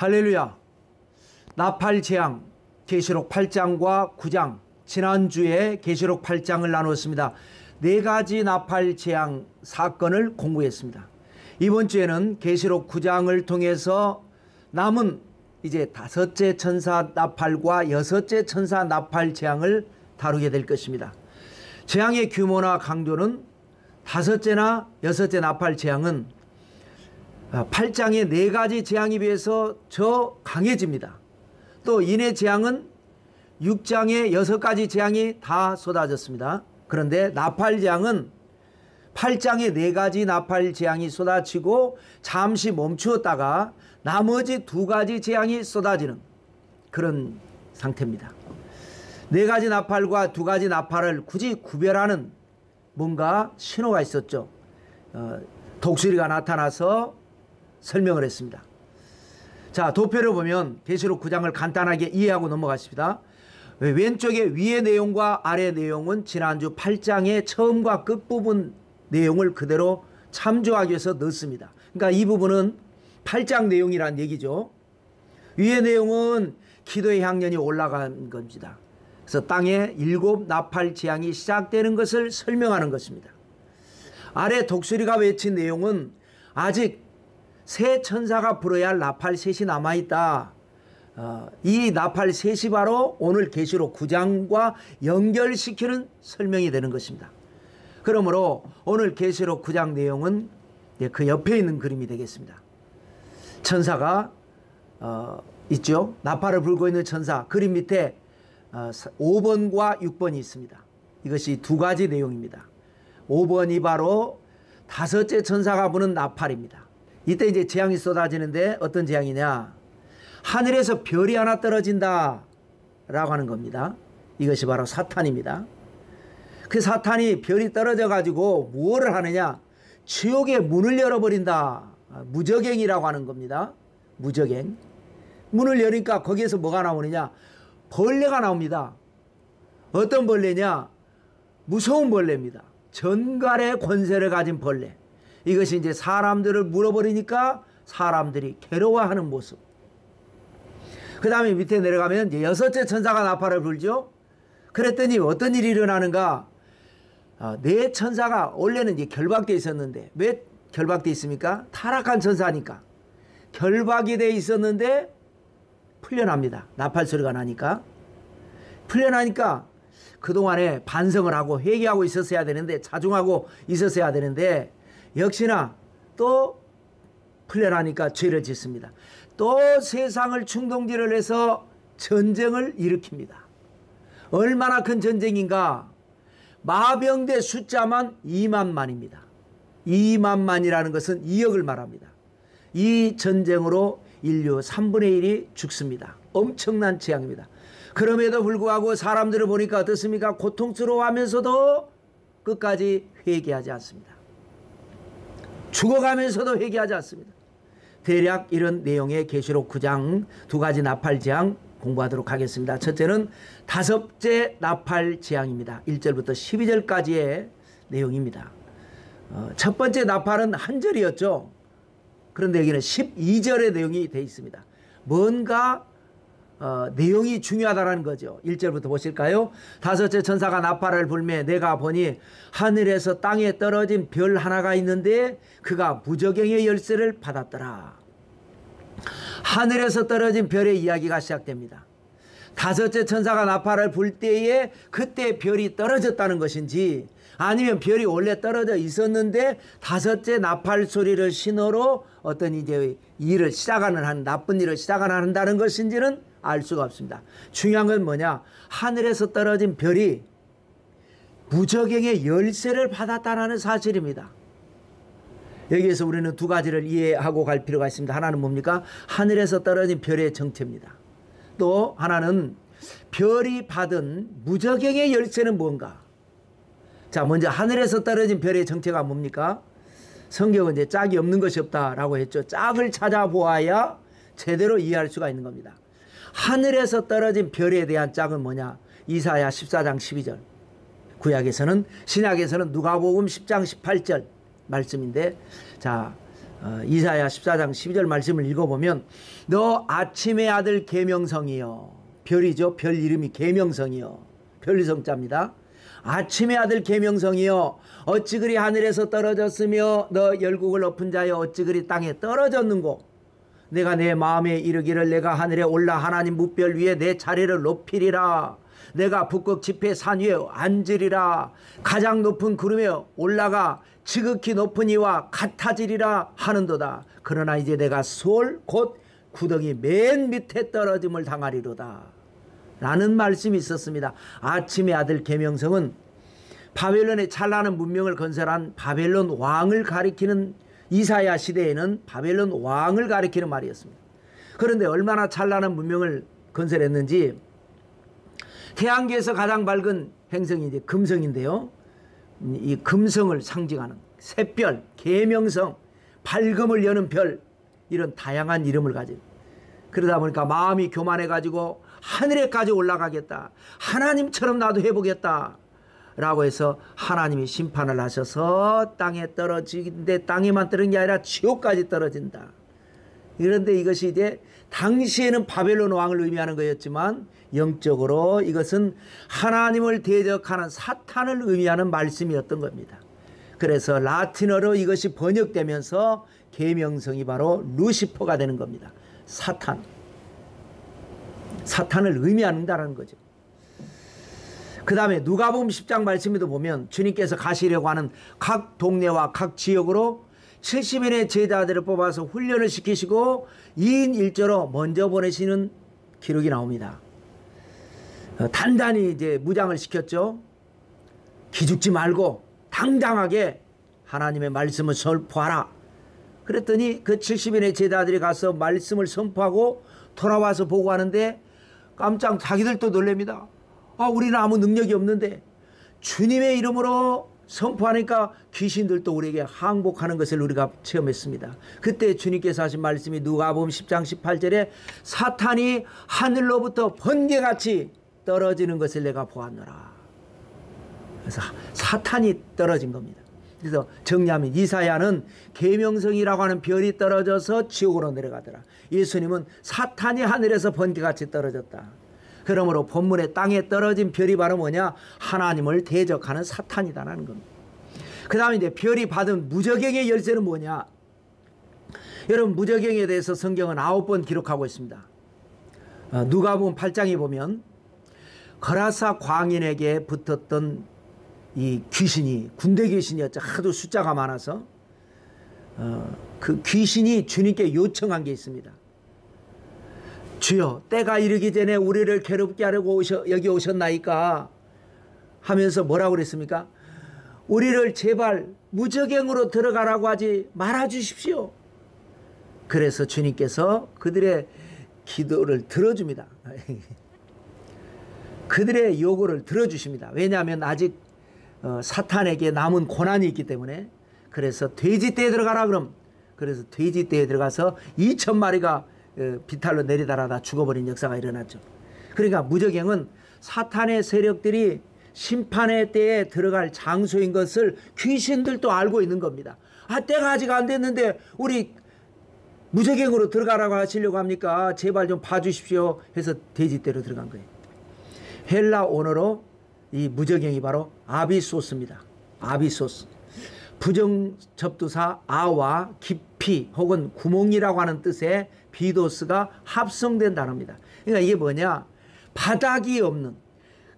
할렐루야. 나팔 재앙 계시록 8장과 9장, 지난주에 계시록 8장을 나눴습니다. 4가지 나팔 재앙 사건을 공부했습니다. 이번 주에는 계시록 9장을 통해서 남은 이제 5째 천사 나팔과 6째 천사 나팔 재앙을 다루게 될 것입니다. 재앙의 규모나 강도는 5째나 6째 나팔 재앙은 8장의 4가지 재앙에 비해서 더 강해집니다. 또 이내 재앙은 6장의 6가지 재앙이 다 쏟아졌습니다. 그런데 나팔 재앙은 8장의 4가지 나팔 재앙이 쏟아지고 잠시 멈추었다가 나머지 2가지 재앙이 쏟아지는 그런 상태입니다. 4가지 나팔과 2가지 나팔을 굳이 구별하는 뭔가 신호가 있었죠. 독수리가 나타나서 설명을 했습니다. 자, 도표를 보면 계시록 9장을 간단하게 이해하고 넘어가십니다. 왼쪽에 위의 내용과 아래 내용은 지난주 8장의 처음과 끝부분 내용을 그대로 참조하기 위해서 넣습니다. 그러니까 이 부분은 8장 내용이란 얘기죠. 위의 내용은 기도의 향연이 올라간 겁니다. 그래서 땅에 7 나팔 재앙이 시작되는 것을 설명하는 것입니다. 아래 독수리가 외친 내용은 아직 새 천사가 불어야 할 나팔 셋이 남아있다. 이 나팔 셋이 바로 오늘 계시록 9장과 연결시키는 설명이 되는 것입니다. 그러므로 오늘 계시록 9장 내용은 그 옆에 있는 그림이 되겠습니다. 천사가 있죠. 나팔을 불고 있는 천사, 그림 밑에 5번과 6번이 있습니다. 이것이 2가지 내용입니다. 5번이 바로 5째 천사가 부는 나팔입니다. 이때 이제 재앙이 쏟아지는데 어떤 재앙이냐? 하늘에서 별이 하나 떨어진다 라고 하는 겁니다. 이것이 바로 사탄입니다. 그 사탄이 별이 떨어져 가지고 무엇을 하느냐? 지옥의 문을 열어버린다. 무저갱이라고 하는 겁니다. 무저갱. 문을 여니까 거기에서 뭐가 나오느냐? 벌레가 나옵니다. 어떤 벌레냐? 무서운 벌레입니다. 전갈의 권세를 가진 벌레. 이것이 이제 사람들을 물어버리니까 사람들이 괴로워하는 모습. 그 다음에 밑에 내려가면 이제 6째 천사가 나팔을 불죠. 그랬더니 어떤 일이 일어나는가? 4 천사가 원래는 이제 결박되어 있었는데, 왜 결박되어 있습니까? 타락한 천사니까. 결박이 되어 있었는데 풀려납니다. 나팔 소리가 나니까. 풀려나니까 그동안에 반성을 하고 회개하고 있었어야 되는데, 자중하고 있었어야 되는데, 역시나 또 풀려나니까 죄를 짓습니다. 또 세상을 충동질을 해서 전쟁을 일으킵니다. 얼마나 큰 전쟁인가? 마병대 숫자만 2만만입니다. 2만만이라는 것은 2억을 말합니다. 이 전쟁으로 인류 3분의 1이 죽습니다. 엄청난 재앙입니다. 그럼에도 불구하고 사람들을 보니까 어떻습니까? 고통스러워하면서도 끝까지 회개하지 않습니다. 죽어가면서도 회개하지 않습니다. 대략 이런 내용의 계시록 9장 2가지 나팔 재앙 공부하도록 하겠습니다. 첫째는 5째 나팔 재앙입니다. 1절부터 12절까지의 내용입니다. 첫 번째 나팔은 한 절이었죠. 그런데 여기는 12절의 내용이 되어 있습니다. 뭔가 내용이 중요하다는 거죠. 1절부터 보실까요? 5째 천사가 나팔을 불매 내가 보니 하늘에서 땅에 떨어진 별 하나가 있는데 그가 무저갱의 열쇠를 받았더라. 하늘에서 떨어진 별의 이야기가 시작됩니다. 5째 천사가 나팔을 불 때에 그때 별이 떨어졌다는 것인지, 아니면 별이 원래 떨어져 있었는데 5째 나팔 소리를 신호로 어떤 이제 일을 시작하는, 나쁜 일을 시작한다는 것인지는 알 수가 없습니다. 중요한 건 뭐냐? 하늘에서 떨어진 별이 무저갱의 열쇠를 받았다는 사실입니다. 여기에서 우리는 2가지를 이해하고 갈 필요가 있습니다. 하나는 뭡니까? 하늘에서 떨어진 별의 정체입니다. 또 하나는 별이 받은 무저갱의 열쇠는 뭔가? 자, 먼저 하늘에서 떨어진 별의 정체가 뭡니까? 성경은 이제 짝이 없는 것이 없다라고 했죠. 짝을 찾아보아야 제대로 이해할 수가 있는 겁니다. 하늘에서 떨어진 별에 대한 짝은 뭐냐? 이사야 14장 12절. 구약에서는, 신약에서는 누가복음 10장 18절 말씀인데, 자, 이사야 14장 12절 말씀을 읽어보면 너 아침의 아들 계명성이여, 별이죠. 별 이름이 계명성이여, 별성자입니다. 아침의 아들 계명성이여 어찌 그리 하늘에서 떨어졌으며 너 열국을 엎은 자여 어찌 그리 땅에 떨어졌는고. 내가 내 마음에 이르기를 내가 하늘에 올라 하나님 무별 위에 내 자리를 높이리라. 내가 북극 지폐 산 위에 앉으리라. 가장 높은 구름에 올라가 지극히 높은 이와 같아지리라 하는도다. 그러나 이제 내가 수월 곧 구덩이 맨 밑에 떨어짐을 당하리로다 라는 말씀이 있었습니다. 아침의 아들 계명성은 바벨론의 찬란한 문명을 건설한 바벨론 왕을 가리키는, 이사야 시대에는 바벨론 왕을 가리키는 말이었습니다. 그런데 얼마나 찬란한 문명을 건설했는지, 태양계에서 가장 밝은 행성이 이제 금성인데요. 이 금성을 상징하는 샛별, 계명성, 밝음을 여는 별, 이런 다양한 이름을 가진, 그러다 보니까 마음이 교만해가지고 하늘에까지 올라가겠다, 하나님처럼 나도 해보겠다 라고 해서 하나님이 심판을 하셔서 땅에 떨어지는데, 땅에만 떨어진 게 아니라 지옥까지 떨어진다. 그런데 이것이 이제 당시에는 바벨론 왕을 의미하는 거였지만 영적으로 이것은 하나님을 대적하는 사탄을 의미하는 말씀이었던 겁니다. 그래서 라틴어로 이것이 번역되면서 계명성이 바로 루시퍼가 되는 겁니다. 사탄을 의미한다는 거죠. 그 다음에 누가복음 10장 말씀에도 보면 주님께서 가시려고 하는 각 동네와 각 지역으로 70인의 제자들을 뽑아서 훈련을 시키시고 2인 1조로 먼저 보내시는 기록이 나옵니다. 단단히 이제 무장을 시켰죠. 기죽지 말고 당당하게 하나님의 말씀을 선포하라. 그랬더니 그 70인의 제자들이 가서 말씀을 선포하고 돌아와서 보고하는데 깜짝 자기들도 놀랍니다. 우리는 아무 능력이 없는데 주님의 이름으로 선포하니까 귀신들도 우리에게 항복하는 것을 우리가 체험했습니다. 그때 주님께서 하신 말씀이 누가복음 10장 18절에 사탄이 하늘로부터 번개같이 떨어지는 것을 내가 보았노라. 그래서 사탄이 떨어진 겁니다. 그래서 정리하면 이사야는 계명성이라고 하는 별이 떨어져서 지옥으로 내려가더라. 예수님은 사탄이 하늘에서 번개같이 떨어졌다. 그러므로 본문에 땅에 떨어진 별이 바로 뭐냐? 하나님을 대적하는 사탄이다라는 겁니다. 그 다음에 이제 별이 받은 무저갱의 열쇠는 뭐냐? 여러분, 무저갱에 대해서 성경은 9번 기록하고 있습니다. 누가복음 8장에 보면 거라사 광인에게 붙었던 이 귀신이 군대 귀신이었죠. 하도 숫자가 많아서 그 귀신이 주님께 요청한 게 있습니다. 주여, 때가 이르기 전에 우리를 괴롭게 하려고 여기 오셨나이까 하면서 뭐라고 그랬습니까? 우리를 제발 무저갱으로 들어가라고 하지 말아 주십시오. 그래서 주님께서 그들의 기도를 들어줍니다. 그들의 요구를 들어주십니다. 왜냐하면 아직 사탄에게 남은 고난이 있기 때문에. 그래서 돼지떼에 들어가라 그럼. 그래서 돼지떼에 들어가서 2,000마리가 비탈로 내리달아다 죽어버린 역사가 일어났죠. 그러니까 무저갱은 사탄의 세력들이 심판의 때에 들어갈 장소인 것을 귀신들도 알고 있는 겁니다. 때가 아직 안 됐는데 우리 무저갱으로 들어가라고 하시려고 합니까? 제발 좀 봐주십시오 해서 돼지떼로 들어간 거예요. 헬라 언어로 이 무저갱이 바로 아비소스입니다. 아비소스. 부정접두사 아와 깊이 혹은 구멍이라고 하는 뜻의 비도스가 합성된 단어입니다. 그러니까 이게 뭐냐? 바닥이 없는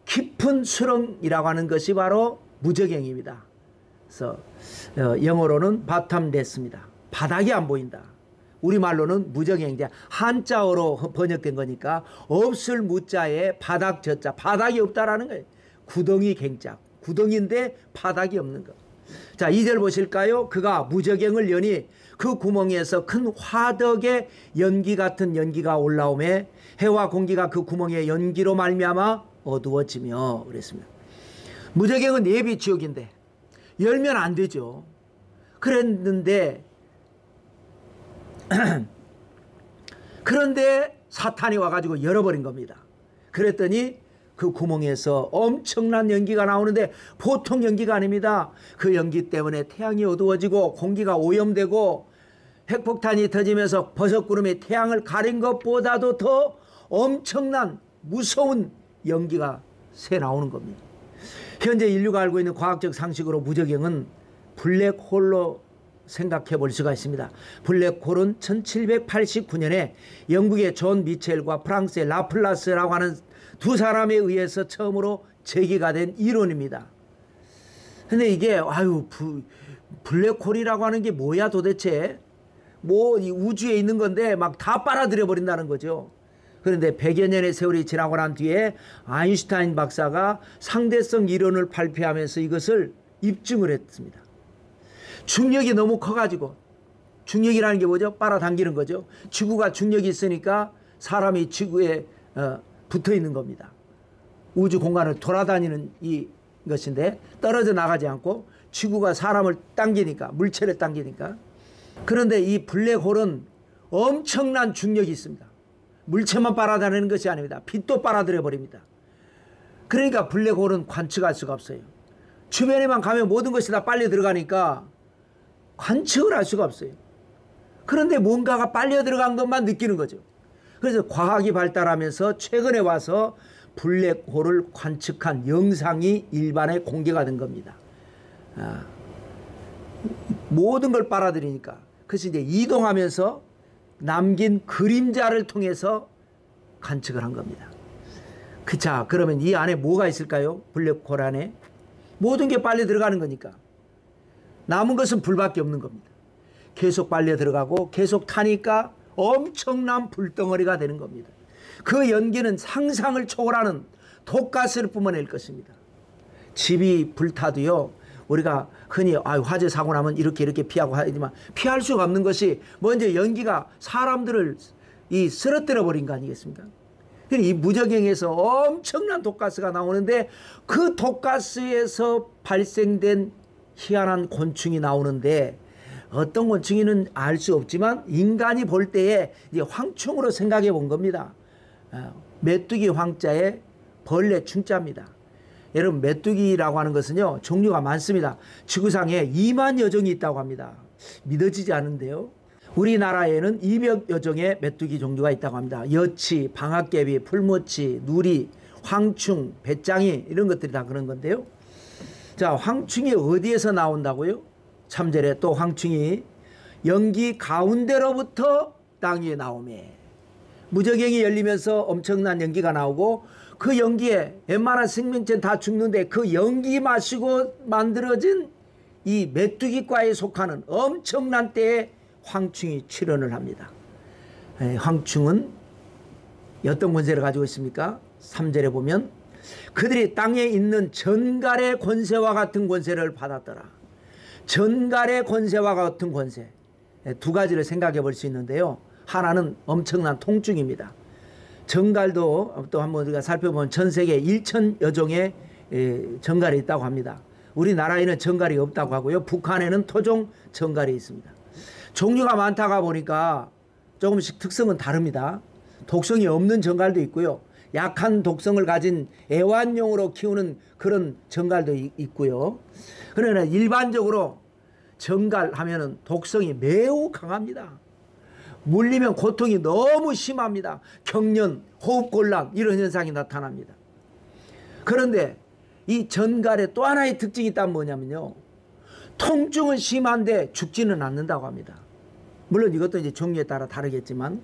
깊은 수렁이라고 하는 것이 바로 무저갱입니다. 그래서 영어로는 바텀레스입니다. 바닥이 안 보인다. 우리말로는 무저갱이자 한자어로 번역된 거니까 없을 무자에 바닥 저자, 바닥이 없다라는 거예요. 구덩이 갱자, 구덩이인데 바닥이 없는 것. 자, 2절 보실까요? 그가 무저갱을 여니 그 구멍에서 큰 화덕의 연기 같은 연기가 올라오매 해와 공기가 그 구멍의 연기로 말미암아 어두워지며 그랬습니다. 무저갱은 예비 지옥인데 열면 안 되죠. 그랬는데 그런데 사탄이 와가지고 열어버린 겁니다. 그랬더니 그 구멍에서 엄청난 연기가 나오는데 보통 연기가 아닙니다. 그 연기 때문에 태양이 어두워지고 공기가 오염되고 핵폭탄이 터지면서 버섯구름이 태양을 가린 것보다도 더 엄청난 무서운 연기가 새 나오는 겁니다. 현재 인류가 알고 있는 과학적 상식으로 무저갱은 블랙홀로 생각해 볼 수가 있습니다. 블랙홀은 1789년에 영국의 존 미첼과 프랑스의 라플라스라고 하는 두 사람에 의해서 처음으로 제기가 된 이론입니다. 근데 이게 블랙홀이라고 하는 게 뭐야 도대체? 뭐 이 우주에 있는 건데 막 다 빨아들여 버린다는 거죠. 그런데 100여 년의 세월이 지나고 난 뒤에 아인슈타인 박사가 상대성 이론을 발표하면서 이것을 입증을 했습니다. 중력이 너무 커가지고, 중력이라는 게 뭐죠? 빨아당기는 거죠. 지구가 중력이 있으니까 사람이 지구에 붙어 있는 겁니다. 우주 공간을 돌아다니는 것인데 떨어져 나가지 않고 지구가 사람을 당기니까, 물체를 당기니까. 그런데 이 블랙홀은 엄청난 중력이 있습니다. 물체만 빨아다니는 것이 아닙니다. 빛도 빨아들여 버립니다. 그러니까 블랙홀은 관측할 수가 없어요. 주변에만 가면 모든 것이 다 빨려 들어가니까 관측을 할 수가 없어요. 그런데 뭔가가 빨려 들어간 것만 느끼는 거죠. 그래서 과학이 발달하면서 최근에 와서 블랙홀을 관측한 영상이 일반에 공개가 된 겁니다. 모든 걸 빨아들이니까. 그래서 이제 이동하면서 남긴 그림자를 통해서 관측을 한 겁니다. 자, 그러면 이 안에 뭐가 있을까요? 블랙홀 안에 모든 게 빨려 들어가는 거니까 남은 것은 불밖에 없는 겁니다. 계속 빨려 들어가고 계속 타니까 엄청난 불덩어리가 되는 겁니다. 그 연기는 상상을 초월하는 독가스를 뿜어낼 것입니다. 집이 불타도요, 우리가 흔히 화재 사고 나면 이렇게 피하고 하지만 피할 수가 없는 것이 먼저 연기가 사람들을 쓰러뜨려 버린 거 아니겠습니까? 이 무저갱에서 엄청난 독가스가 나오는데 그 독가스에서 발생된 희한한 곤충이 나오는데 어떤 곤충인지는 알 수 없지만 인간이 볼 때에 이제 황충으로 생각해 본 겁니다. 메뚜기 황자에 벌레 충자입니다. 여러분, 메뚜기라고 하는 것은요, 종류가 많습니다. 지구상에 2만여 종이 있다고 합니다. 믿어지지 않은데요. 우리나라에는 200여 종의 메뚜기 종류가 있다고 합니다. 여치, 방앗개비, 풀모치, 누리, 황충, 배짱이 이런 것들이 다 그런 건데요. 자, 황충이 어디에서 나온다고요? 3절에 또 황충이 연기 가운데로부터 땅 위에 나오매. 무저갱이 열리면서 엄청난 연기가 나오고 그 연기에 웬만한 생명체는 다 죽는데 그 연기 마시고 만들어진 이 메뚜기과에 속하는 엄청난 때에 황충이 출현을 합니다. 황충은 어떤 권세를 가지고 있습니까? 3절에 보면 그들이 땅에 있는 전갈의 권세와 같은 권세를 받았더라. 전갈의 권세와 같은 권세, 두 가지를 생각해 볼 수 있는데요. 하나는 엄청난 통증입니다. 전갈도 또 한번 우리가 살펴보면 전 세계 1,000여 종의 전갈이 있다고 합니다. 우리나라에는 전갈이 없다고 하고요. 북한에는 토종 전갈이 있습니다. 종류가 많다가 보니까 조금씩 특성은 다릅니다. 독성이 없는 전갈도 있고요. 약한 독성을 가진 애완용으로 키우는 그런 전갈도 있고요. 그러나 일반적으로 전갈 하면은 독성이 매우 강합니다. 물리면 고통이 너무 심합니다. 경련, 호흡곤란 이런 현상이 나타납니다. 그런데 이 전갈의 또 하나의 특징이 있다면 뭐냐면요, 통증은 심한데 죽지는 않는다고 합니다. 물론 이것도 이제 종류에 따라 다르겠지만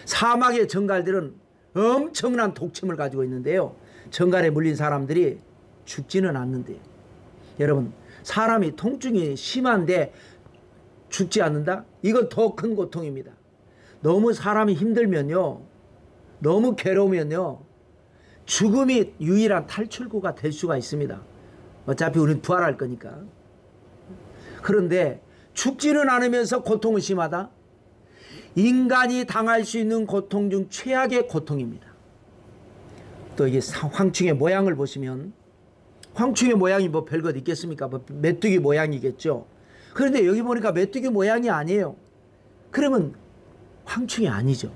사막의 전갈들은 엄청난 독침을 가지고 있는데요, 전갈에 물린 사람들이 죽지는 않는데요. 여러분, 사람이 통증이 심한데 죽지 않는다? 이건 더 큰 고통입니다. 너무 사람이 힘들면요, 너무 괴로우면요, 죽음이 유일한 탈출구가 될 수가 있습니다. 어차피 우리는 부활할 거니까. 그런데 죽지는 않으면서 고통은 심하다? 인간이 당할 수 있는 고통 중 최악의 고통입니다. 또 이게 황충의 모양을 보시면 황충의 모양이 뭐 별것 있겠습니까? 뭐 메뚜기 모양이겠죠. 그런데 여기 보니까 메뚜기 모양이 아니에요. 그러면 황충이 아니죠.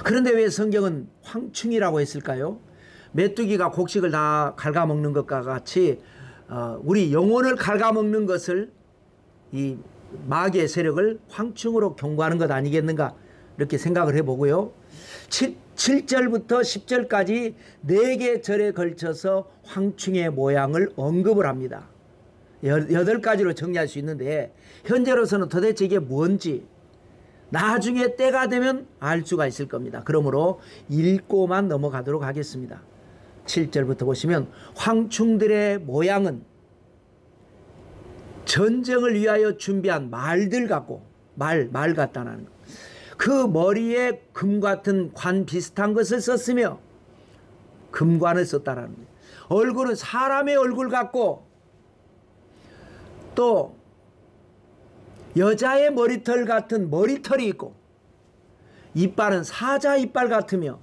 그런데 왜 성경은 황충이라고 했을까요? 메뚜기가 곡식을 다 갉아먹는 것과 같이 우리 영혼을 갉아먹는 것을 이 마귀의 세력을 황충으로 경고하는 것 아니겠는가 이렇게 생각을 해보고요. 7절부터 10절까지 4개 절에 걸쳐서 황충의 모양을 언급을 합니다. 8가지로 정리할 수 있는데 현재로서는 도대체 이게 뭔지 나중에 때가 되면 알 수가 있을 겁니다. 그러므로 읽고만 넘어가도록 하겠습니다. 7절부터 보시면 황충들의 모양은 전쟁을 위하여 준비한 말들 같고 말 같다는 것. 그 머리에 금 같은 관 비슷한 것을 썼으며 금관을 썼다라는 거예요. 얼굴은 사람의 얼굴 같고 또 여자의 머리털 같은 머리털이 있고 이빨은 사자 이빨 같으며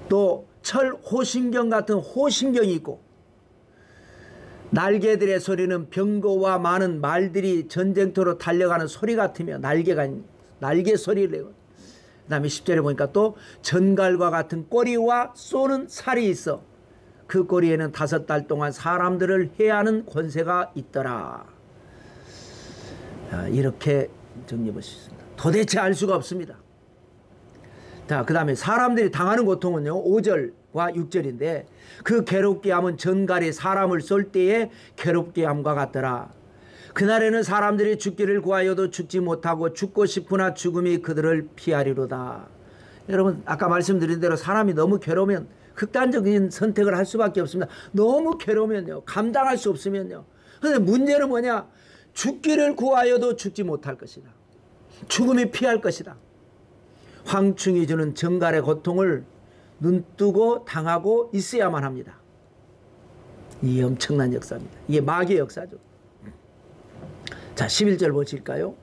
또 철 호신경 같은 호신경이 있고 날개들의 소리는 병거와 많은 말들이 전쟁터로 달려가는 소리 같으며 날개 소리를 내고 그 다음에 10절에 보니까 또 전갈과 같은 꼬리와 쏘는 살이 있어 그 꼬리에는 5달 동안 사람들을 해하는 권세가 있더라. 이렇게 정리해 볼 수 있습니다. 도대체 알 수가 없습니다. 자, 그 다음에 사람들이 당하는 고통은요 5절과 6절인데 그 괴롭게 함은 전갈이 사람을 쏠 때에 괴롭게 함과 같더라. 그날에는 사람들이 죽기를 구하여도 죽지 못하고 죽고 싶으나 죽음이 그들을 피하리로다. 여러분 아까 말씀드린 대로 사람이 너무 괴로우면 극단적인 선택을 할 수밖에 없습니다. 너무 괴로우면요 감당할 수 없으면요. 그런데 문제는 뭐냐, 죽기를 구하여도 죽지 못할 것이다. 죽음이 피할 것이다. 황충이 주는 전갈의 고통을 눈뜨고 당하고 있어야만 합니다. 이 엄청난 역사입니다. 이게 마귀의 역사죠. 자 11절 보실까요?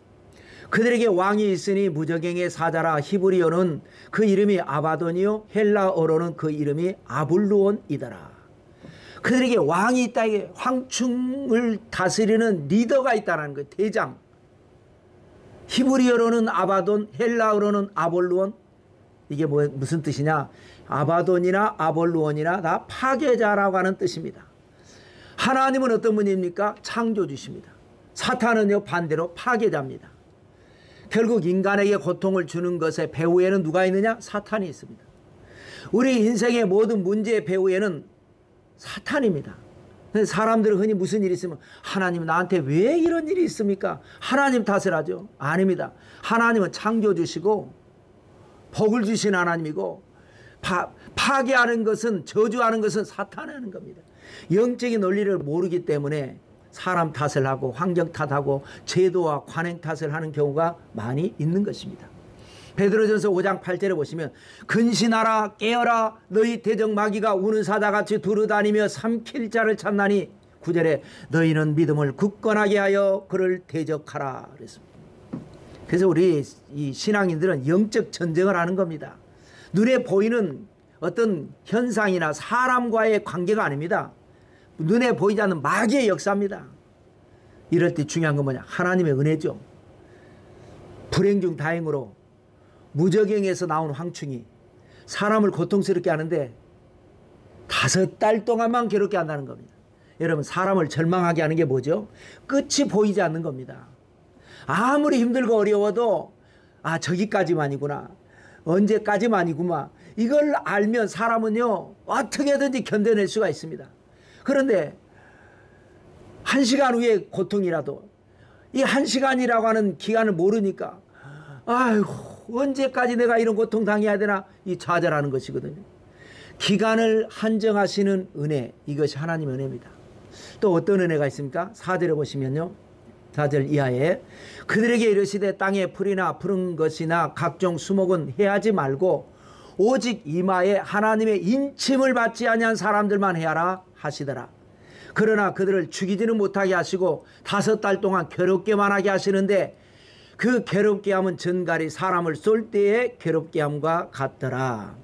그들에게 왕이 있으니 무저갱의 사자라. 히브리어는 그 이름이 아바돈이요 헬라어로는 그 이름이 아블루온이더라. 그들에게 왕이 있다. 이게 황충을 다스리는 리더가 있다는 거예요. 대장. 히브리어로는 아바돈, 헬라어로는 아볼루온. 이게 무슨 뜻이냐, 아바돈이나 아볼루온이나 다 파괴자라고 하는 뜻입니다. 하나님은 어떤 분입니까? 창조주십니다. 사탄은요 반대로 파괴자입니다. 결국 인간에게 고통을 주는 것의 배후에는 누가 있느냐? 사탄이 있습니다. 우리 인생의 모든 문제의 배후에는 사탄입니다. 사람들은 흔히 무슨 일이 있으면 하나님 나한테 왜 이런 일이 있습니까? 하나님 탓을 하죠. 아닙니다. 하나님은 창조주시고 복을 주신 하나님이고 파괴하는 것은, 저주하는 것은 사탄이 하는 겁니다. 영적인 논리를 모르기 때문에 사람 탓을 하고 환경 탓하고 제도와 관행 탓을 하는 경우가 많이 있는 것입니다. 베드로전서 5장 8절에 보시면 근신하라 깨어라 너희 대적 마귀가 우는 사자같이 두루다니며 삼킬 자를 찾나니 9절에 너희는 믿음을 굳건하게 하여 그를 대적하라 그랬습니다. 그래서 우리 이 신앙인들은 영적 전쟁을 하는 겁니다. 눈에 보이는 어떤 현상이나 사람과의 관계가 아닙니다. 눈에 보이지 않는 마귀의 역사입니다. 이럴 때 중요한 건 뭐냐, 하나님의 은혜죠. 불행 중 다행으로 무저갱에서 나온 황충이 사람을 고통스럽게 하는데 5달 동안만 괴롭게 한다는 겁니다. 여러분 사람을 절망하게 하는 게 뭐죠? 끝이 보이지 않는 겁니다. 아무리 힘들고 어려워도 아 저기까지만이구나, 언제까지만이구나, 이걸 알면 사람은요 어떻게든지 견뎌낼 수가 있습니다. 그런데 1시간 후의 고통이라도 이 1시간이라고 하는 기간을 모르니까 아이고 언제까지 내가 이런 고통 당해야 되나, 이 좌절하는 것이거든요. 기간을 한정하시는 은혜, 이것이 하나님의 은혜입니다. 또 어떤 은혜가 있습니까? 4절에 보시면요, 4절 이하에 그들에게 이르시되 땅에 풀이나 푸른 것이나 각종 수목은 해하지 말고 오직 이마에 하나님의 인침을 받지 아니한 사람들만 해하라 하시더라. 그러나 그들을 죽이지는 못하게 하시고 5달 동안 괴롭게만 하게 하시는데 그 괴롭게 함은 전갈이 사람을 쏠 때의 괴롭게 함과 같더라.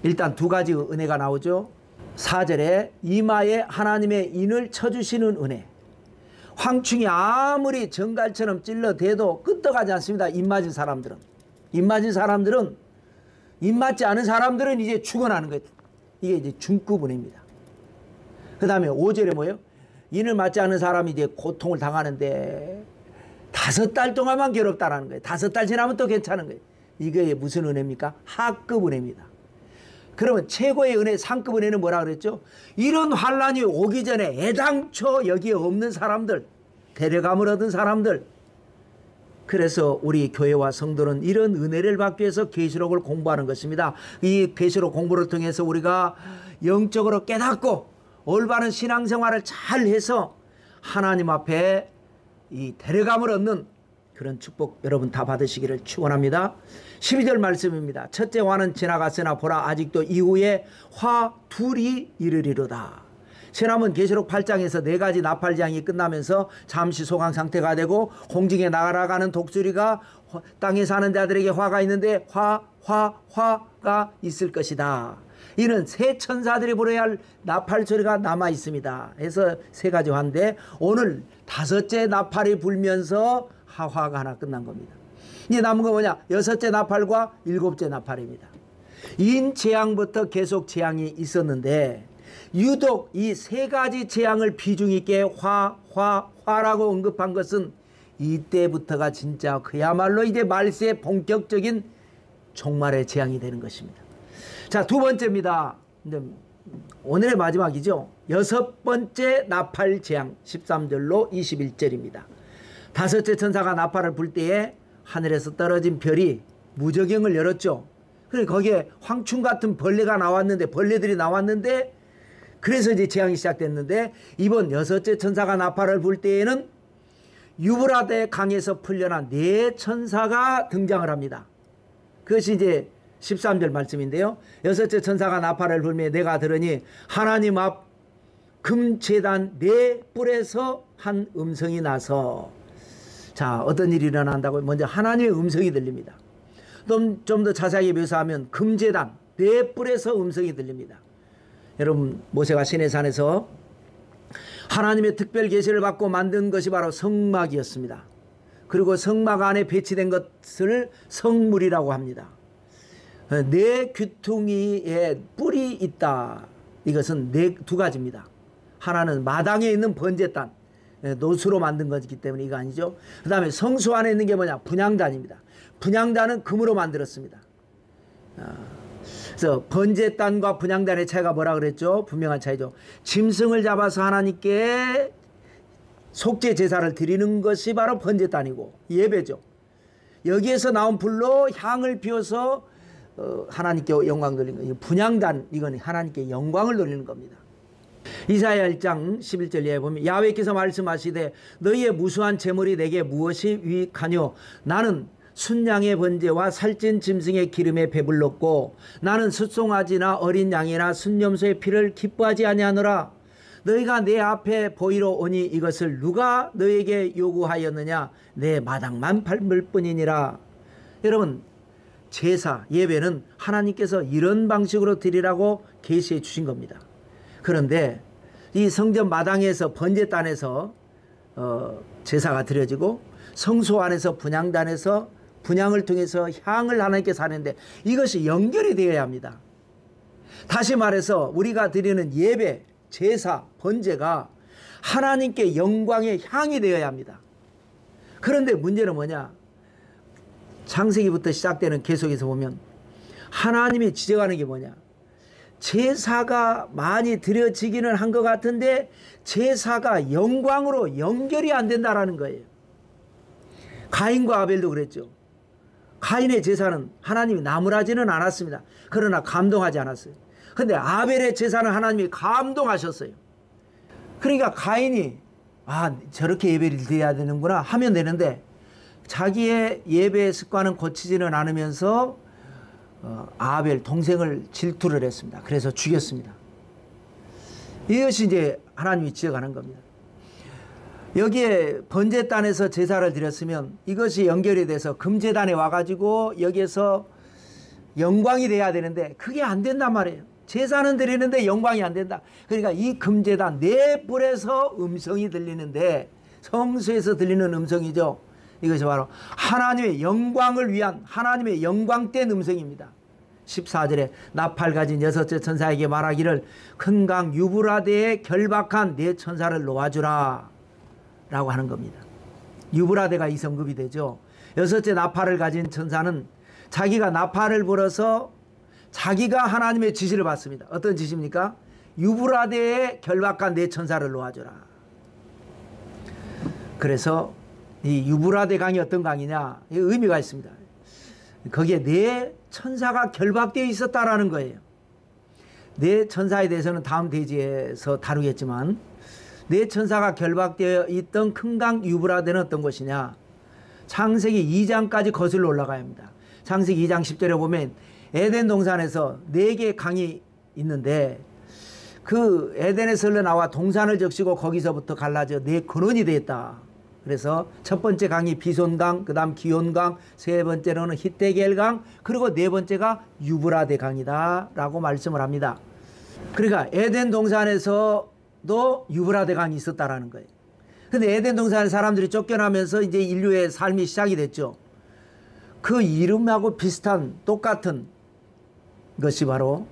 일단 2가지 은혜가 나오죠. 4절에 이마에 하나님의 인을 쳐주시는 은혜. 황충이 아무리 전갈처럼 찔러대도 끄떡하지 않습니다. 입맞은 사람들은. 입맞지 않은 사람들은 이제 죽어나는 거예요. 이게 이제 중급 은혜입니다. 그 다음에 5절에 뭐예요? 인을 맞지 않는 사람이 이제 고통을 당하는데 5달 동안만 괴롭다라는 거예요. 5달 지나면 또 괜찮은 거예요. 이게 무슨 은혜입니까? 하급 은혜입니다. 그러면 최고의 은혜, 상급 은혜는 뭐라 그랬죠? 이런 환란이 오기 전에 애당초 여기에 없는 사람들, 데려감을 얻은 사람들. 그래서 우리 교회와 성도는 이런 은혜를 받기 위해서 계시록을 공부하는 것입니다. 이 계시록 공부를 통해서 우리가 영적으로 깨닫고 올바른 신앙생활을 잘 해서 하나님 앞에 이 데려감을 얻는 그런 축복 여러분 다 받으시기를 축원합니다. 12절 말씀입니다. 첫째 화는 지나갔으나 보라 아직도 이후에 화 둘이 이르리로다. 지난번 계시록 8장에서 4가지 나팔장이 끝나면서 잠시 소강 상태가 되고 공중에 날아가는 독수리가 땅에 사는 자들에게 화가 있는데 화가 있을 것이다. 이는 새 천사들이 불어야 할 나팔 소리가 남아 있습니다. 해서 3가지 화인데 오늘 5째 나팔이 불면서 화가 하나 끝난 겁니다. 이제 남은 거 뭐냐? 6째 나팔과 7째 나팔입니다. 인재앙부터 계속 재앙이 있었는데 유독 이 3가지 재앙을 비중 있게 화라고 언급한 것은 이때부터가 진짜 그야말로 이제 말세의 본격적인 종말의 재앙이 되는 것입니다. 자, 2번째입니다. 오늘의 마지막이죠. 6번째 나팔 재앙 13절로 21절입니다. 5째 천사가 나팔을 불 때에 하늘에서 떨어진 별이 무저경을 열었죠. 그래서 거기에 황충 같은 벌레들이 나왔는데 그래서 이제 재앙이 시작됐는데 이번 6째 천사가 나팔을 불 때에는 유브라데 강에서 풀려난 4천사가 등장을 합니다. 그것이 이제 13절 말씀인데요. 6째 천사가 나팔을 불며 내가 들으니 하나님 앞 금제단 4뿔에서 한 음성이 나서 자 어떤 일이 일어난다고 먼저 하나님의 음성이 들립니다. 좀 더 자세하게 묘사하면 금제단 4뿔에서 음성이 들립니다. 여러분 모세가 시내산에서 하나님의 특별 계시를 받고 만든 것이 바로 성막이었습니다. 그리고 성막 안에 배치된 것을 성물이라고 합니다. 4 귀퉁이에 뿔이 있다. 이것은 2가지입니다. 하나는 마당에 있는 번제단 노수로 만든 것이기 때문에 이거 아니죠. 그 다음에 성소 안에 있는 게 뭐냐? 분향단입니다. 분향단은 금으로 만들었습니다. 그래서 번제단과 분향단의 차이가 뭐라 그랬죠? 분명한 차이죠. 짐승을 잡아서 하나님께 속죄 제사를 드리는 것이 바로 번제단이고 예배죠. 여기에서 나온 불로 향을 피워서 하나님께 영광 돌리는 거예요. 분향단 이건 하나님께 영광을 돌리는 겁니다. 이사야 1장 11절에 보면 야훼께서 말씀하시되 너희의 무수한 재물이 내게 무엇이 유익하뇨? 나는 순양의 번제와 살찐 짐승의 기름에 배불렀고 나는 숫송아지나 어린 양이나 순염소의 피를 기뻐하지 아니하노라. 너희가 내 앞에 보이러 오니 이것을 누가 너에게 요구하였느냐? 내 마당만 밟을 뿐이니라. 여러분 제사 예배는 하나님께서 이런 방식으로 드리라고 계시해 주신 겁니다. 그런데 이 성전 마당에서 번제단에서 제사가 드려지고 성소 안에서 분향단에서 분향을 통해서 향을 하나님께 사는데 이것이 연결이 되어야 합니다. 다시 말해서 우리가 드리는 예배, 제사, 번제가 하나님께 영광의 향이 되어야 합니다. 그런데 문제는 뭐냐? 창세기부터 시작되는 계속해서 보면 하나님이 지적하는 게 뭐냐? 제사가 많이 드려지기는 한 것 같은데 제사가 영광으로 연결이 안 된다라는 거예요. 가인과 아벨도 그랬죠. 가인의 제사는 하나님이 나무라지는 않았습니다. 그러나 감동하지 않았어요. 그런데 아벨의 제사는 하나님이 감동하셨어요. 그러니까 가인이 저렇게 예배를 드려야 되는구나 하면 되는데 자기의 예배 습관은 고치지는 않으면서 아벨 동생을 질투를 했습니다. 그래서 죽였습니다. 이것이 이제 하나님이 지적하는 겁니다. 여기에 번제단에서 제사를 드렸으면 이것이 연결이 돼서 금제단에 와가지고 여기에서 영광이 돼야 되는데 그게 안 된단 말이에요. 제사는 드리는데 영광이 안 된다. 그러니까 이 금제단 4뿔에서 음성이 들리는데 성소에서 들리는 음성이죠. 이것이 바로 하나님의 영광을 위한 하나님의 영광된 음성입니다. 14절에 나팔 가진 여섯째 천사에게 말하기를 큰 강 유브라데에 결박한 네 천사를 놓아주라 라고 하는 겁니다. 유브라데가 이 성급이 되죠. 여섯째 나팔을 가진 천사는 자기가 나팔을 불어서 자기가 하나님의 지시를 받습니다. 어떤 지시입니까? 유브라데에 결박한 네 천사를 놓아주라. 그래서 이 유브라데 강이 어떤 강이냐, 의미가 있습니다. 거기에 네 천사가 결박되어 있었다라는 거예요. 네 천사에 대해서는 다음 대지에서 다루겠지만, 네 천사가 결박되어 있던 큰 강 유브라데는 어떤 곳이냐, 창세기 2장까지 거슬러 올라가야 합니다. 창세기 2장 10절에 보면 에덴 동산에서 4개의 강이 있는데, 그 에덴에서 흘러나와 동산을 적시고 거기서부터 갈라져 4근원이 되었다. 그래서 첫 번째 강이 비손강, 그 다음 기온강, 세 번째로는 히데겔강, 그리고 네 번째가 유브라데 강이다 라고 말씀을 합니다. 그러니까 에덴 동산에서도 유브라데 강이 있었다라는 거예요. 근데 에덴 동산에 사람들이 쫓겨나면서 이제 인류의 삶이 시작이 됐죠. 그 이름하고 비슷한 똑같은 것이 바로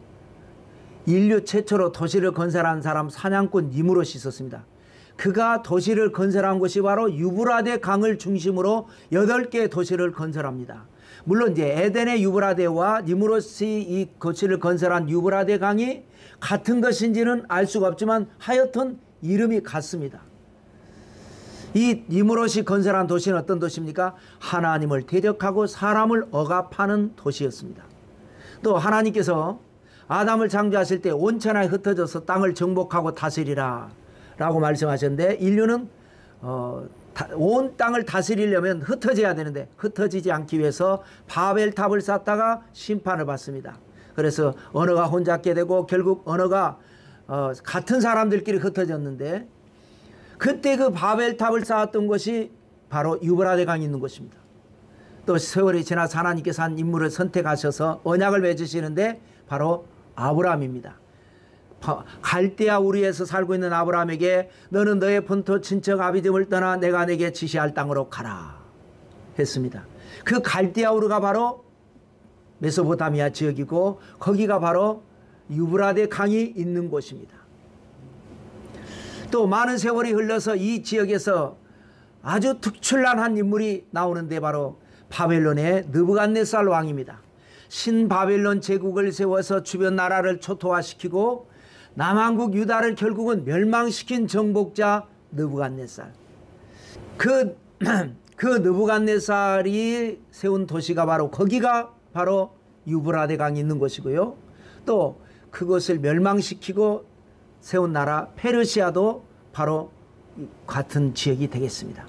인류 최초로 도시를 건설한 사람 사냥꾼 니무롯이 있었습니다. 그가 도시를 건설한 곳이 바로 유브라데 강을 중심으로 8개의 도시를 건설합니다. 물론 이제 에덴의 유브라데와 니무롯이 이 도시를 건설한 유브라데 강이 같은 것인지는 알 수가 없지만 하여튼 이름이 같습니다. 이 니무롯이 건설한 도시는 어떤 도시입니까? 하나님을 대적하고 사람을 억압하는 도시였습니다. 또 하나님께서 아담을 창조하실 때 온천하에 흩어져서 땅을 정복하고 다스리라 라고 말씀하셨는데, 인류는 온 땅을 다스리려면 흩어져야 되는데 흩어지지 않기 위해서 바벨탑을 쌓다가 심판을 받습니다. 그래서 언어가 혼잡게 되고 결국 언어가 같은 사람들끼리 흩어졌는데, 그때 그 바벨탑을 쌓았던 것이 바로 유브라데 강이 있는 곳입니다. 또 세월이 지나서 하나님께서 한 인물을 선택하셔서 언약을 맺으시는데 바로 아브라함입니다. 갈대아 우르에서 살고 있는 아브라함에게 너는 너의 본토 친척 아비집을 떠나 내가 내게 지시할 땅으로 가라 했습니다. 그 갈대아 우르가 바로 메소포타미아 지역이고 거기가 바로 유브라데 강이 있는 곳입니다. 또 많은 세월이 흘러서 이 지역에서 아주 특출난 한 인물이 나오는데 바로 바벨론의 느부갓네살 왕입니다. 신바벨론 제국을 세워서 주변 나라를 초토화시키고 남한국 유다를 결국은 멸망시킨 정복자 느부갓네살. 그 느부갓네살이 세운 도시가 바로 거기가 바로 유브라데 강이 있는 곳이고요. 또 그것을 멸망시키고 세운 나라 페르시아도 바로 같은 지역이 되겠습니다.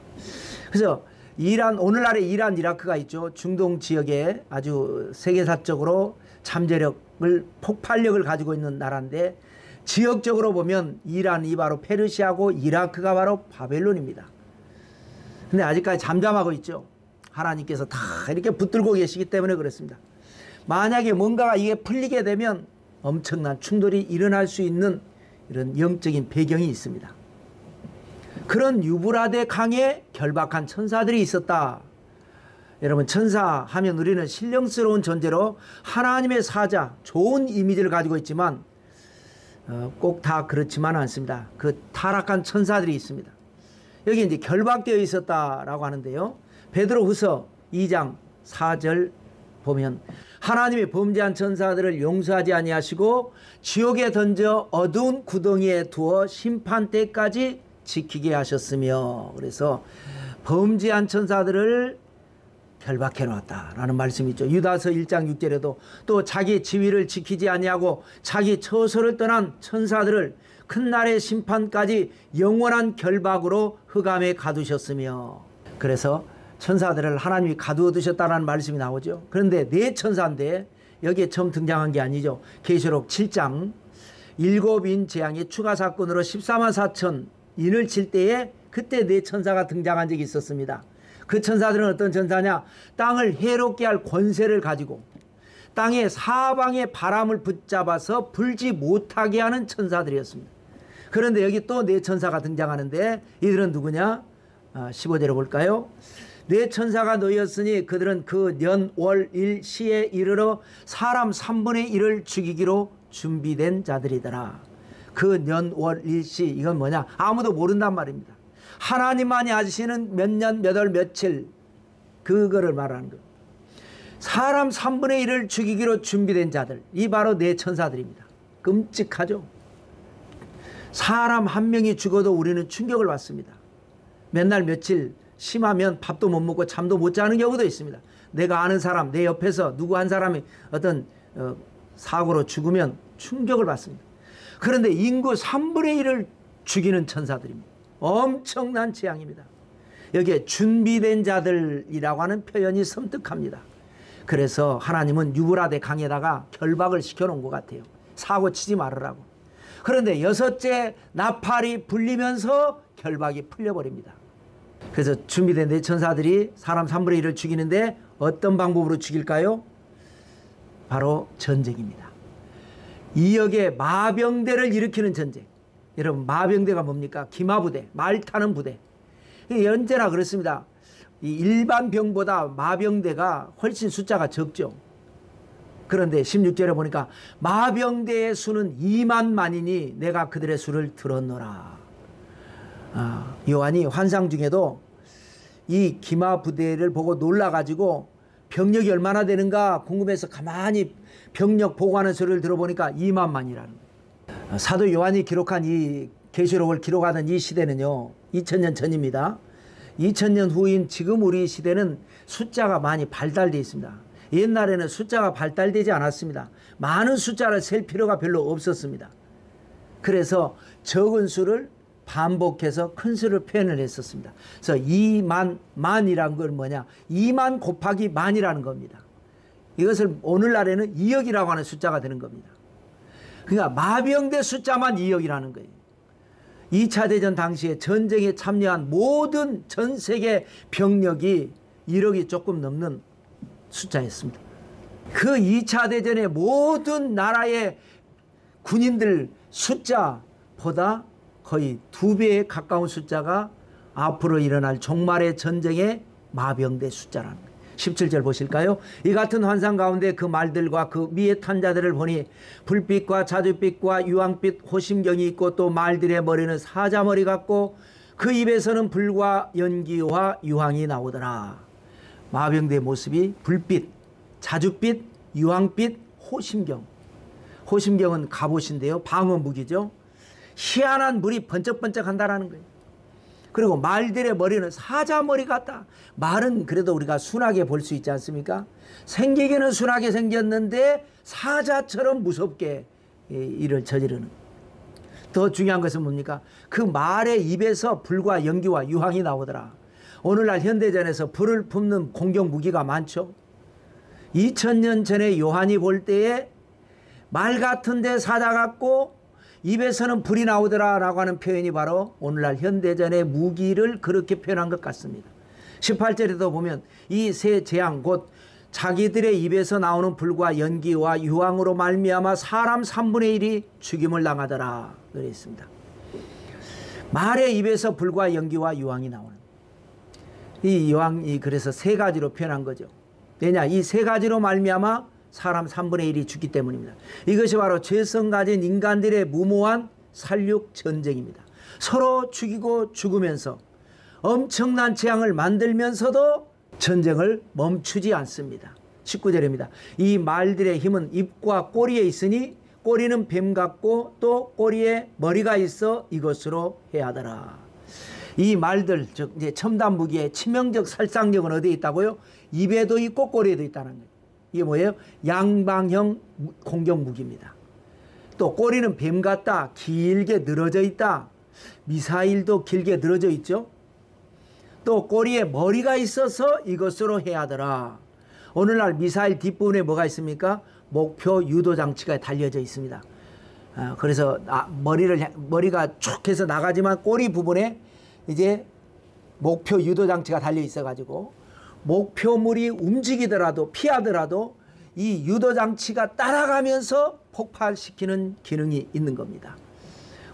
그래서 이란, 오늘날의 이란, 이라크가 있죠. 중동 지역에 아주 세계사적으로 잠재력을, 폭발력을 가지고 있는 나라인데, 지역적으로 보면 이란이 바로 페르시아고 이라크가 바로 바벨론입니다. 근데 아직까지 잠잠하고 있죠. 하나님께서 다 이렇게 붙들고 계시기 때문에 그렇습니다. 만약에 뭔가가 이게 풀리게 되면 엄청난 충돌이 일어날 수 있는 이런 영적인 배경이 있습니다. 그런 유브라데 강에 결박한 천사들이 있었다. 여러분, 천사 하면 우리는 신령스러운 존재로 하나님의 사자, 좋은 이미지를 가지고 있지만 꼭 다 그렇지만 않습니다. 그 타락한 천사들이 있습니다. 여기 이제 결박되어 있었다라고 하는데요. 베드로후서 2장 4절 보면 하나님이 범죄한 천사들을 용서하지 아니하시고 지옥에 던져 어두운 구덩이에 두어 심판 때까지 지키게 하셨으며, 그래서 범죄한 천사들을 결박해 놓았다라는 말씀이 있죠. 유다서 1장 6절에도 또 자기 지위를 지키지 아니하고 자기 처소를 떠난 천사들을 큰 날의 심판까지 영원한 결박으로 흑암에 가두셨으며, 그래서 천사들을 하나님이 가두어 두셨다는 말씀이 나오죠. 그런데 네 천사인데 여기에 처음 등장한 게 아니죠. 계시록 7장 7인 재앙의 추가 사건으로 14만 4천 인을 칠 때에 그때 네 천사가 등장한 적이 있었습니다. 그 천사들은 어떤 천사냐? 땅을 해롭게 할 권세를 가지고 땅의 사방의 바람을 붙잡아서 불지 못하게 하는 천사들이었습니다. 그런데 여기 또 네 천사가 등장하는데 이들은 누구냐? 15절에 볼까요? 내 천사가 놓였으니 그들은 그 년, 월, 일, 시에 이르러 사람 3분의 1을 죽이기로 준비된 자들이더라. 그 년, 월, 일, 시 이건 뭐냐? 아무도 모른단 말입니다. 하나님만이 아시는 몇 년, 몇 월, 며칠 그거를 말하는 거예요. 사람 3분의 1을 죽이기로 준비된 자들, 이 바로 내 천사들입니다. 끔찍하죠. 사람 한 명이 죽어도 우리는 충격을 받습니다. 맨날 며칠 심하면 밥도 못 먹고 잠도 못 자는 경우도 있습니다. 내가 아는 사람, 내 옆에서 누구 한 사람이 어떤 사고로 죽으면 충격을 받습니다. 그런데 인구 3분의 1을 죽이는 천사들입니다. 엄청난 재앙입니다. 여기에 준비된 자들이라고 하는 표현이 섬뜩합니다. 그래서 하나님은 유브라데 강에다가 결박을 시켜놓은 것 같아요. 사고 치지 말으라고. 그런데 여섯째 나팔이 불리면서 결박이 풀려버립니다. 그래서 준비된 내 천사들이 사람 3분의 1을 죽이는데 어떤 방법으로 죽일까요? 바로 전쟁입니다. 2억의 마병대를 일으키는 전쟁. 여러분, 마병대가 뭡니까? 기마부대, 말 타는 부대. 언제나 그렇습니다. 이 일반 병보다 마병대가 훨씬 숫자가 적죠. 그런데 16절에 보니까 마병대의 수는 2만 만이니 내가 그들의 수를 들었노라. 요한이 환상 중에도 이 기마 부대를 보고 놀라가지고 병력이 얼마나 되는가 궁금해서 가만히 병력 보고하는 소리를 들어보니까 2만 만이라는 거예요. 사도 요한이 기록한 이 계시록을 기록하던 이 시대는요, 2000년 전입니다. 2000년 후인 지금 우리 시대는 숫자가 많이 발달되어 있습니다. 옛날에는 숫자가 발달되지 않았습니다. 많은 숫자를 셀 필요가 별로 없었습니다. 그래서 적은 수를 반복해서 큰 수를 표현을 했었습니다. 그래서 2만, 만이란 건 뭐냐? 2만 곱하기 만이라는 겁니다. 이것을 오늘날에는 2억이라고 하는 숫자가 되는 겁니다. 그러니까 마병대 숫자만 2억이라는 거예요. 2차 대전 당시에 전쟁에 참여한 모든 전 세계 병력이 1억이 조금 넘는 숫자였습니다. 그 2차 대전의 모든 나라의 군인들 숫자보다 거의 2배에 가까운 숫자가 앞으로 일어날 종말의 전쟁의 마병대 숫자라는 거예요. 17절 보실까요? 이 같은 환상 가운데 그 말들과 그 위에 탄 자들을 보니 불빛과 자줏빛과 유황빛 호심경이 있고 또 말들의 머리는 사자머리 같고 그 입에서는 불과 연기와 유황이 나오더라. 마병대의 모습이 불빛, 자줏빛, 유황빛, 호심경. 호심경은 갑옷인데요. 방어 무기죠. 희한한 물이 번쩍번쩍 한다는 거예요. 그리고 말들의 머리는 사자머리 같다. 말은 그래도 우리가 순하게 볼 수 있지 않습니까? 생기기는 순하게 생겼는데 사자처럼 무섭게 일을 저지르는. 더 중요한 것은 뭡니까? 그 말의 입에서 불과 연기와 유황이 나오더라. 오늘날 현대전에서 불을 뿜는 공격 무기가 많죠. 2000년 전에 요한이 볼 때에 말 같은데 사자 같고 입에서는 불이 나오더라 라고 하는 표현이 바로 오늘날 현대전의 무기를 그렇게 표현한 것 같습니다. 18절에도 보면 이 세 재앙 곧 자기들의 입에서 나오는 불과 연기와 유황으로 말미암아 사람 3분의 1이 죽임을 당하더라 그랬습니다. 말의 입에서 불과 연기와 유황이 나오는 이 유황이 그래서 세 가지로 표현한 거죠. 왜냐? 이 세 가지로 말미암아 사람 3분의 1이 죽기 때문입니다. 이것이 바로 죄성 가진 인간들의 무모한 살육 전쟁입니다. 서로 죽이고 죽으면서 엄청난 재앙을 만들면서도 전쟁을 멈추지 않습니다. 19절입니다. 이 말들의 힘은 입과 꼬리에 있으니 꼬리는 뱀 같고 또 꼬리에 머리가 있어 이것으로 해하더라. 이 말들, 즉 이제 첨단 무기의 치명적 살상력은 어디에 있다고요? 입에도 있고 꼬리에도 있다는 거예요. 이게 뭐예요? 양방형 공격 무기입니다. 또 꼬리는 뱀 같다. 길게 늘어져 있다. 미사일도 길게 늘어져 있죠. 또 꼬리에 머리가 있어서 이것으로 해하더라. 오늘날 미사일 뒷부분에 뭐가 있습니까? 목표 유도 장치가 달려져 있습니다. 그래서 머리가 쭉 해서 나가지만 꼬리 부분에 이제 목표 유도 장치가 달려 있어 가지고 목표물이 움직이더라도 피하더라도 이 유도 장치가 따라가면서 폭발시키는 기능이 있는 겁니다.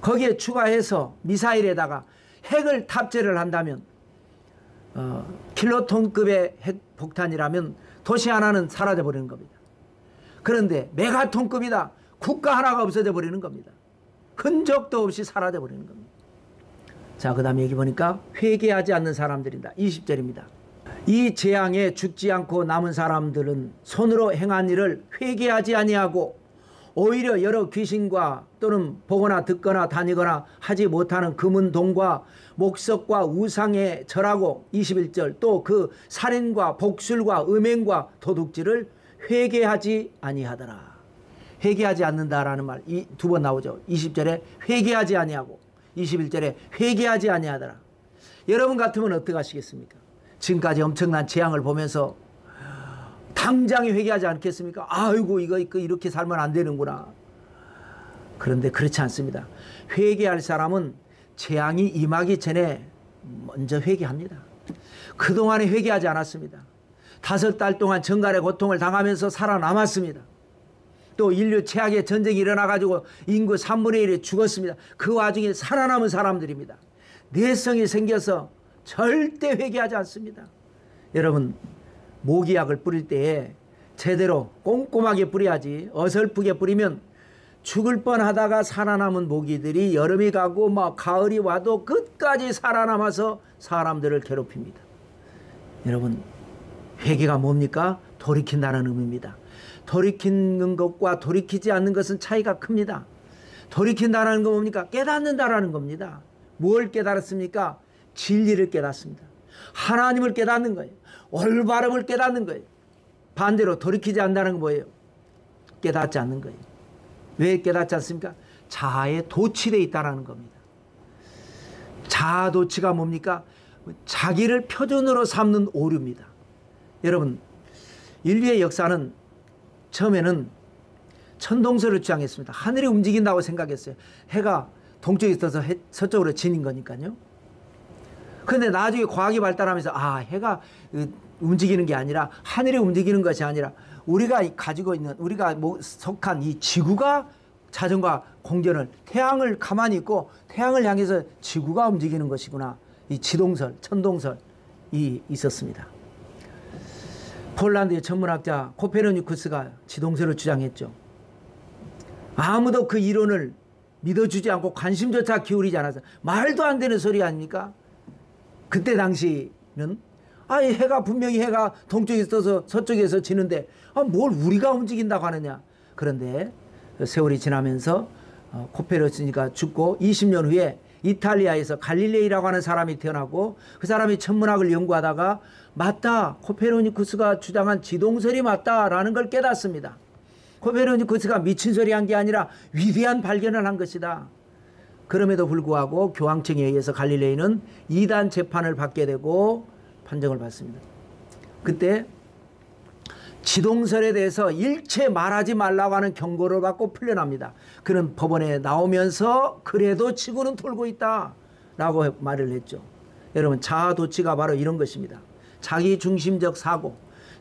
거기에 추가해서 미사일에다가 핵을 탑재를 한다면 킬로톤급의 핵폭탄이라면 도시 하나는 사라져 버리는 겁니다. 그런데 메가톤급이다. 국가 하나가 없어져 버리는 겁니다. 흔적도 없이 사라져 버리는 겁니다. 자, 그 다음에 여기 보니까 회개하지 않는 사람들이다. 20절입니다. 이 재앙에 죽지 않고 남은 사람들은 손으로 행한 일을 회개하지 아니하고 오히려 여러 귀신과 또는 보거나 듣거나 다니거나 하지 못하는 금은동과 목석과 우상에 절하고 21절 또 그 살인과 복술과 음행과 도둑질을 회개하지 아니하더라. 회개하지 않는다라는 말 이 두 번 나오죠. 20절에 회개하지 아니하고 21절에 회개하지 아니하더라. 여러분 같으면 어떻게 하시겠습니까? 지금까지 엄청난 재앙을 보면서 당장에 회개하지 않겠습니까? 아이고 이거 이렇게 살면 안 되는구나. 그런데 그렇지 않습니다. 회개할 사람은 재앙이 임하기 전에 먼저 회개합니다. 그동안에 회개하지 않았습니다. 5달 동안 정갈의 고통을 당하면서 살아남았습니다. 또 인류 최악의 전쟁이 일어나가지고 인구 3분의 1이 죽었습니다. 그 와중에 살아남은 사람들입니다. 내성이 생겨서 절대 회개하지 않습니다. 여러분, 모기약을 뿌릴 때에 제대로 꼼꼼하게 뿌려야지 어설프게 뿌리면 죽을 뻔하다가 살아남은 모기들이 여름이 가고 막 가을이 와도 끝까지 살아남아서 사람들을 괴롭힙니다. 여러분, 회개가 뭡니까? 돌이킨다는 의미입니다. 돌이키는 것과 돌이키지 않는 것은 차이가 큽니다. 돌이킨다는 건 뭡니까? 깨닫는다라는 겁니다. 뭘 깨달았습니까? 진리를 깨닫습니다. 하나님을 깨닫는 거예요. 올바름을 깨닫는 거예요. 반대로 돌이키지 않는다는 건 뭐예요? 깨닫지 않는 거예요. 왜 깨닫지 않습니까? 자아에 도취되어 있다는 겁니다. 자아도취가 뭡니까? 자기를 표준으로 삼는 오류입니다. 여러분, 인류의 역사는 처음에는 천동설을 주장했습니다. 하늘이 움직인다고 생각했어요. 해가 동쪽에 있어서 서쪽으로 지닌 거니까요. 그런데 나중에 과학이 발달하면서 해가 움직이는 게 아니라 하늘이 움직이는 것이 아니라 우리가 가지고 있는 우리가 속한 이 지구가 자전과 공전을 태양을 가만히 있고 태양을 향해서 지구가 움직이는 것이구나. 이 지동설, 천동설이 있었습니다. 폴란드의 천문학자 코페르니쿠스가 지동설을 주장했죠. 아무도 그 이론을 믿어주지 않고 관심조차 기울이지 않아서 말도 안 되는 소리 아닙니까? 그때 당시는 해가 분명히 해가 동쪽에 있어서 서쪽에서 지는데 뭘 우리가 움직인다고 하느냐. 그런데 세월이 지나면서 코페르니쿠스가 죽고 20년 후에 이탈리아에서 갈릴레이라고 하는 사람이 태어나고 그 사람이 천문학을 연구하다가 맞다, 코페르니쿠스가 주장한 지동설이 맞다라는 걸 깨닫습니다. 코페르니쿠스가 미친 소리 한 게 아니라 위대한 발견을 한 것이다. 그럼에도 불구하고 교황청에 의해서 갈릴레이는 이단 재판을 받게 되고 판정을 받습니다. 그때 지동설에 대해서 일체 말하지 말라고 하는 경고를 받고 풀려납니다. 그는 법원에 나오면서 그래도 지구는 돌고 있다 라고 말을 했죠. 여러분, 자아도취가 바로 이런 것입니다. 자기 중심적 사고,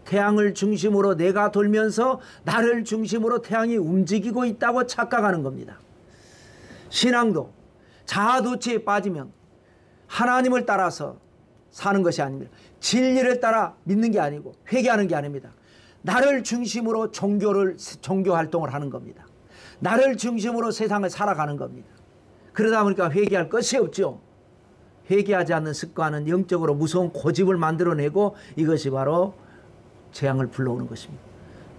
태양을 중심으로 내가 돌면서 나를 중심으로 태양이 움직이고 있다고 착각하는 겁니다. 신앙도 자아도취에 빠지면 하나님을 따라서 사는 것이 아닙니다. 진리를 따라 믿는 게 아니고 회개하는 게 아닙니다. 나를 중심으로 종교 활동을 하는 겁니다. 나를 중심으로 세상을 살아가는 겁니다. 그러다 보니까 회개할 것이 없죠. 회개하지 않는 습관은 영적으로 무서운 고집을 만들어내고 이것이 바로 재앙을 불러오는 것입니다.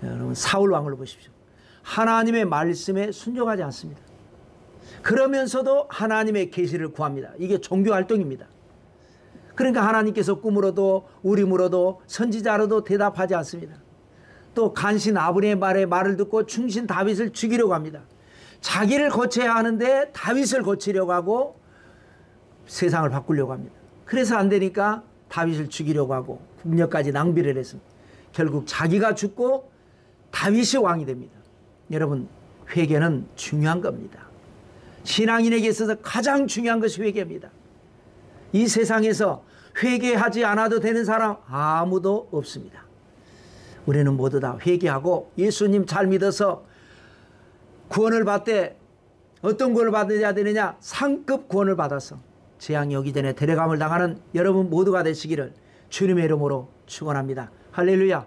여러분, 사울 왕을 보십시오. 하나님의 말씀에 순종하지 않습니다. 그러면서도 하나님의 계시를 구합니다. 이게 종교 활동입니다. 그러니까 하나님께서 꿈으로도 우림으로도 선지자로도 대답하지 않습니다. 또 간신 아브넬의 말을 듣고 충신 다윗을 죽이려고 합니다. 자기를 고쳐야 하는데 다윗을 고치려고 하고 세상을 바꾸려고 합니다. 그래서 안 되니까 다윗을 죽이려고 하고 국력까지 낭비를 했습니다. 결국 자기가 죽고 다윗이 왕이 됩니다. 여러분, 회개는 중요한 겁니다. 신앙인에게 있어서 가장 중요한 것이 회개입니다. 이 세상에서 회개하지 않아도 되는 사람 아무도 없습니다. 우리는 모두 다 회개하고 예수님 잘 믿어서 구원을 받되 어떤 구원을 받아야 되느냐? 상급 구원을 받아서 재앙이 오기 전에 데려감을 당하는 여러분 모두가 되시기를 주님의 이름으로 축원합니다. 할렐루야.